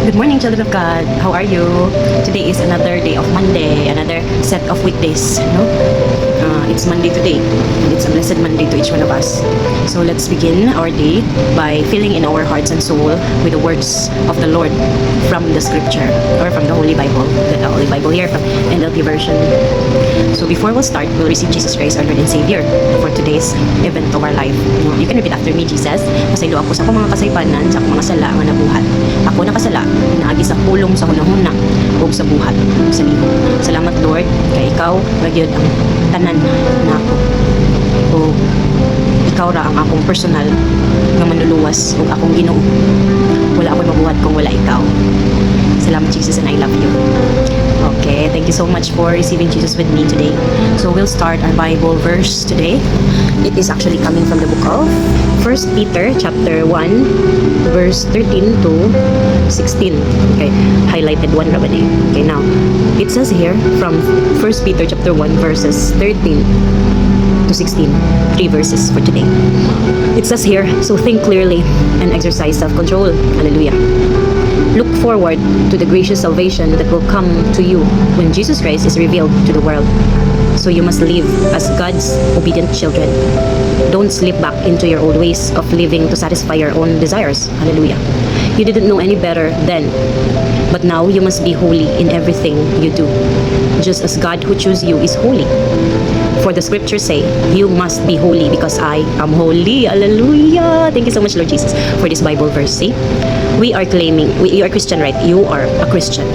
Good morning, children of God. How are you? Today is another day of Monday, another set of weekdays. It's Monday today, and it's a blessed Monday to each one of us. So let's begin our day by filling in our hearts and soul with the words of the Lord from the Scripture or from the Holy Bible, the Holy Bible here from NLT version. So before we'll start, we'll receive Jesus Christ, our Lord and Savior, for today's event of our life. You can repeat after me, Jesus. Pasaylo ako sa akong mga kasaypanan, sa akong mga sala nga nabuhat. Ako nakasala, inaagi sa pulong sa hunahuna o sa buhat, sa liho. Salamat, Lord, kay ikaw, magyod ang tanan na ako. O ikaw ra ang akong personal nga manluluwas o akong Ginoo. Wala ako'y mabuhat kung wala ikaw. Salamat, Jesus, and I love you. Okay, thank you so much for receiving Jesus with me today. So we'll start our Bible verse today. It is actually coming from the book of 1 Peter chapter 1 verse 13 to 16. Okay, highlighted one rabani. Okay, now it says here from 1 Peter chapter 1 verses 13 to 16, 3 verses for today. It says here, so think clearly and exercise self-control. Hallelujah. Look forward to the gracious salvation that will come to you when Jesus Christ is revealed to the world. So you must live as God's obedient children. Don't slip back into your old ways of living to satisfy your own desires. Hallelujah. You didn't know any better then, but now you must be holy in everything you do, just as God who chose you is holy. For the scriptures say, you must be holy because I am holy. Hallelujah. Thank you so much, Lord Jesus, for this Bible verse. See? We are claiming, you are Christian, right? You are a Christian.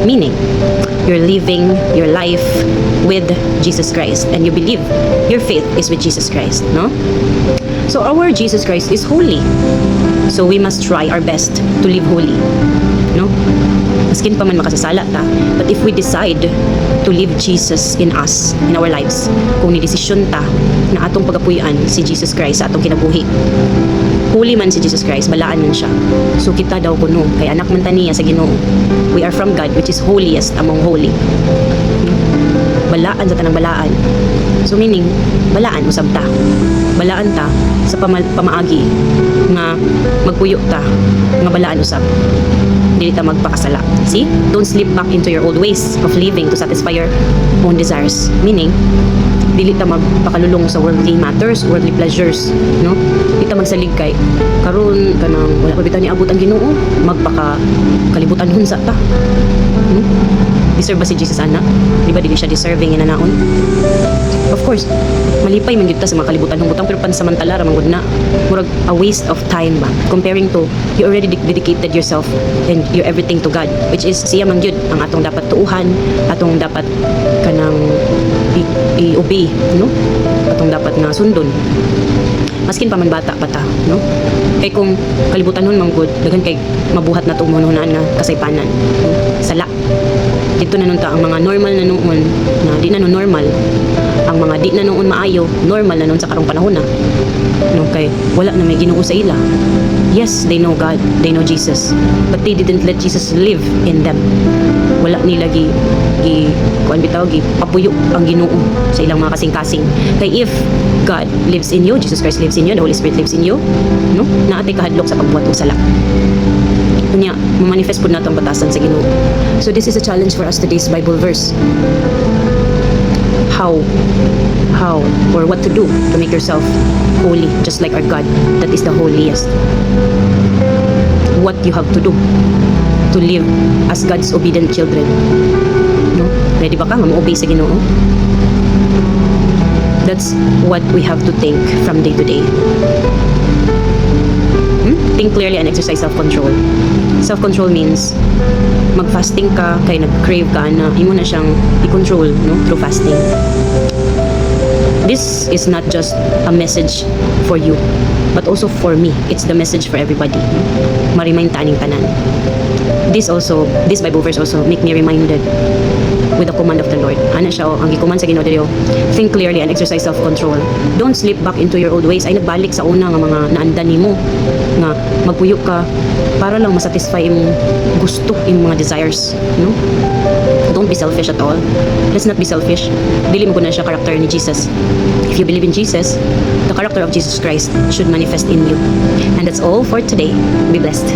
Meaning, you're living your life with Jesus Christ and you believe your faith is with Jesus Christ, no? So our Jesus Christ is holy. So we must try our best to live holy, no? Maskin pa man makasasala ta, but if we decide to live Jesus in us, in our lives, kung ni-desisyon ta na atong pagapuyan si Jesus Christ sa atong kinabuhi, holy man si Jesus Christ, balaan man siya. So kita daw kuno, kay anak man ta niya sa Ginoo. We are from God, which is holiest among holy. Balaan sa tanang balaan. So meaning, balaan usab ta. Balaan ta sa pamaagi nga magpuyo ta, nga balaan usab. Dili ta magpakasala. See? Don't slip back into your old ways of living to satisfy your own desires. Meaning, dili ta magpakalulong sa worldly matters, worldly pleasures, no? Dili ta magsalig kay karon kanang wala pa bitaw ni abot ang Ginoo, magpaka kalibutan hunsa ta. Deserve ba si Jesus, anak? Di ba dili siya deserving ina naon? Of course, malipay man gyud ta sa mga kalibutan ng butang, pero pansamantala ra man gud na. Murag a waste of time ba comparing to you already dedicated yourself and your everything to God, which is siya man gyud ang atong dapat tuuhan, atong dapat kanang i-obey, no? Atong dapat nga sundon. Maskin pa man bata pa ta, no? Kay kung kalibutan nun manggod, daghan kay mabuhat na itong hunahunaan nga kasaypanan. Sala. Dito na nun ta, ang mga normal na noon, na di na nun normal. Ang mga di na noon maayo, normal na nun sa karong panahon na. No? Kay wala na may Ginoo sa ila. Yes, they know God, they know Jesus, but they didn't let Jesus live in them. Wala nila kuan bitaw papuyo ang Ginoo sa ilang mga kasing-kasing. Kay if God lives in you, Jesus Christ lives in you, the Holy Spirit lives in you, no? Naatay kahadlok sa pagbuhat og sala. Kunya, manifest pud nato ang batasan sa Ginoo. So this is a challenge for us today's Bible verse. How or what to do to make yourself holy, just like our God that is the holiest. What you have to do to live as God's obedient children. No? Ready ba ka nga mo-obey sa Ginoo? That's what we have to think from day to day. Think clearly and exercise self-control. Self-control means mag-fasting ka, kay nag-crave ka na imo na siyang i-control, no? Through fasting. This is not just a message for you, but also for me. It's the message for everybody. Ma-remind ta aning tanan. This Bible verse also make me reminded with the command of the Lord. Ana siya, ang gikuman sa Ginoo diri, think clearly and exercise self-control. Don't slip back into your old ways. Ay nagbalik sa una nga mga naandan nimo nga magpuyo ka para lang masatisfy imong gusto, imong mga desires, no? Don't be selfish at all. Let's not be selfish. Dili mo na siya character ni Jesus. If you believe in Jesus, the character of Jesus Christ should manifest in you. And that's all for today. Be blessed.